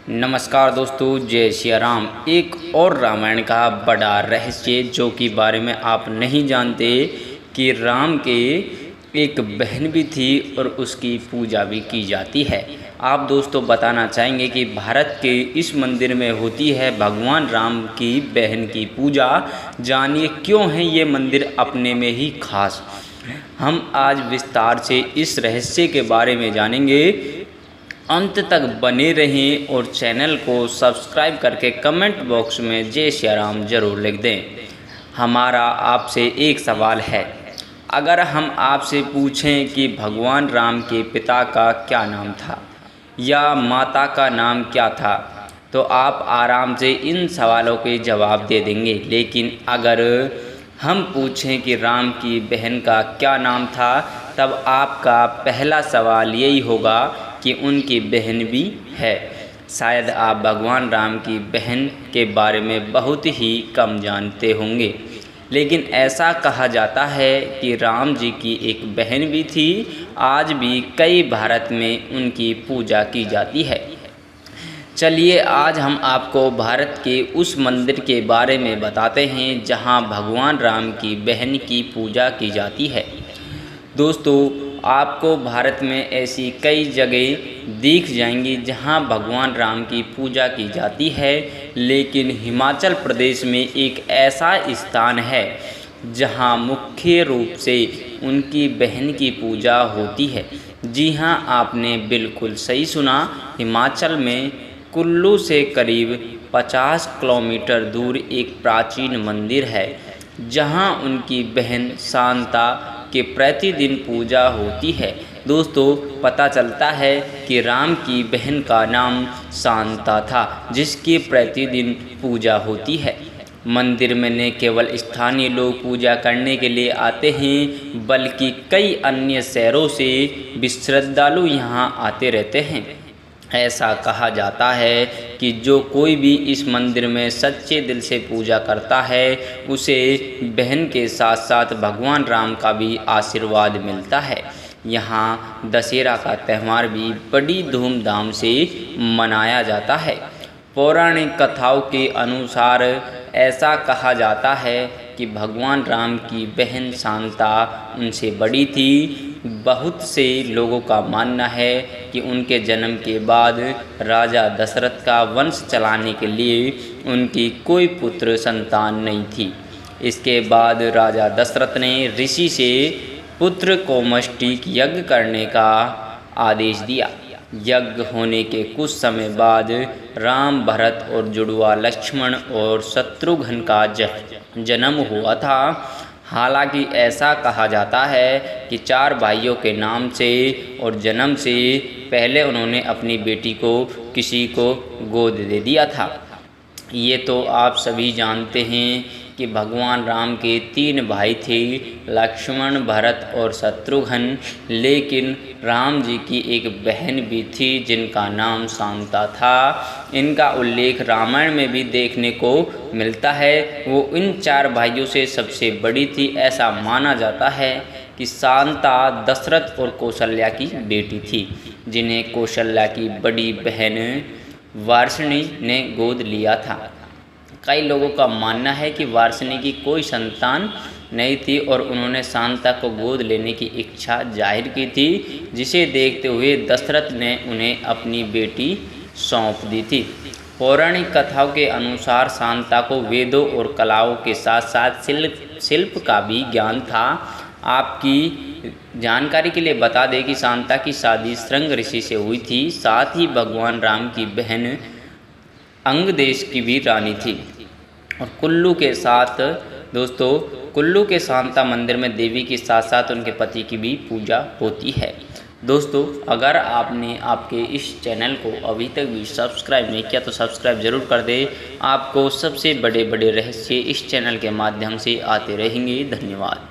नमस्कार दोस्तों, जय सिया राम। एक और रामायण का बड़ा रहस्य जो कि बारे में आप नहीं जानते कि राम के एक बहन भी थी और उसकी पूजा भी की जाती है। आप दोस्तों बताना चाहेंगे कि भारत के इस मंदिर में होती है भगवान राम की बहन की पूजा। जानिए क्यों है ये मंदिर अपने में ही खास। हम आज विस्तार से इस रहस्य के बारे में जानेंगे। अंत तक बने रहें और चैनल को सब्सक्राइब करके कमेंट बॉक्स में जय श्री राम जरूर लिख दें। हमारा आपसे एक सवाल है, अगर हम आपसे पूछें कि भगवान राम के पिता का क्या नाम था या माता का नाम क्या था, तो आप आराम से इन सवालों के जवाब दे देंगे। लेकिन अगर हम पूछें कि राम की बहन का क्या नाम था, तब आपका पहला सवाल यही होगा कि उनकी बहन भी है। शायद आप भगवान राम की बहन के बारे में बहुत ही कम जानते होंगे, लेकिन ऐसा कहा जाता है कि राम जी की एक बहन भी थी। आज भी कई भारत में उनकी पूजा की जाती है। चलिए आज हम आपको भारत के उस मंदिर के बारे में बताते हैं जहां भगवान राम की बहन की पूजा की जाती है। दोस्तों, आपको भारत में ऐसी कई जगह दिख जाएंगी जहां भगवान राम की पूजा की जाती है, लेकिन हिमाचल प्रदेश में एक ऐसा स्थान है जहां मुख्य रूप से उनकी बहन की पूजा होती है। जी हां, आपने बिल्कुल सही सुना। हिमाचल में कुल्लू से करीब 50 किलोमीटर दूर एक प्राचीन मंदिर है जहां उनकी बहन शांता के प्रतिदिन पूजा होती है। दोस्तों, पता चलता है कि राम की बहन का नाम शांता था जिसकी प्रतिदिन पूजा होती है। मंदिर में न केवल स्थानीय लोग पूजा करने के लिए आते हैं, बल्कि कई अन्य शहरों से भी श्रद्धालु यहाँ आते रहते हैं। ऐसा कहा जाता है कि जो कोई भी इस मंदिर में सच्चे दिल से पूजा करता है, उसे बहन के साथ साथ भगवान राम का भी आशीर्वाद मिलता है। यहाँ दशहरा का त्यौहार भी बड़ी धूमधाम से मनाया जाता है। पौराणिक कथाओं के अनुसार ऐसा कहा जाता है कि भगवान राम की बहन शांता उनसे बड़ी थी। बहुत से लोगों का मानना है कि उनके जन्म के बाद राजा दशरथ का वंश चलाने के लिए उनकी कोई पुत्र संतान नहीं थी। इसके बाद राजा दशरथ ने ऋषि से पुत्र कौमष्टिक यज्ञ करने का आदेश दिया। यज्ञ होने के कुछ समय बाद राम, भरत और जुड़वा लक्ष्मण और शत्रुघ्न का जन्म हुआ था। हालांकि ऐसा कहा जाता है कि 4 भाइयों के नाम से और जन्म से पहले उन्होंने अपनी बेटी को किसी को गोद दे दिया था। ये तो आप सभी जानते हैं कि भगवान राम के 3 भाई थे, लक्ष्मण, भरत और शत्रुघ्न। लेकिन राम जी की एक बहन भी थी जिनका नाम शांता था। इनका उल्लेख रामायण में भी देखने को मिलता है। वो इन 4 भाइयों से सबसे बड़ी थी। ऐसा माना जाता है कि शांता दशरथ और कौशल्या की बेटी थी, जिन्हें कौशल्या की बड़ी बहन वार्ष्णी ने गोद लिया था। कई लोगों का मानना है कि वार्ष्णी की कोई संतान नहीं थी और उन्होंने शांता को गोद लेने की इच्छा जाहिर की थी, जिसे देखते हुए दशरथ ने उन्हें अपनी बेटी सौंप दी थी। पौराणिक कथाओं के अनुसार शांता को वेदों और कलाओं के साथ साथ शिल्प का भी ज्ञान था। आपकी जानकारी के लिए बता दें कि शांता की शादी श्रृंग ऋषि से हुई थी। साथ ही भगवान राम की बहन अंग देश की भी रानी थी। और कुल्लू के साथ दोस्तों, कुल्लू के शांता मंदिर में देवी के साथ साथ उनके पति की भी पूजा होती है। दोस्तों, अगर आपने आपके इस चैनल को अभी तक भी सब्सक्राइब नहीं किया तो सब्सक्राइब ज़रूर कर दें। आपको सबसे बड़े बड़े रहस्य इस चैनल के माध्यम से आते रहेंगे। धन्यवाद।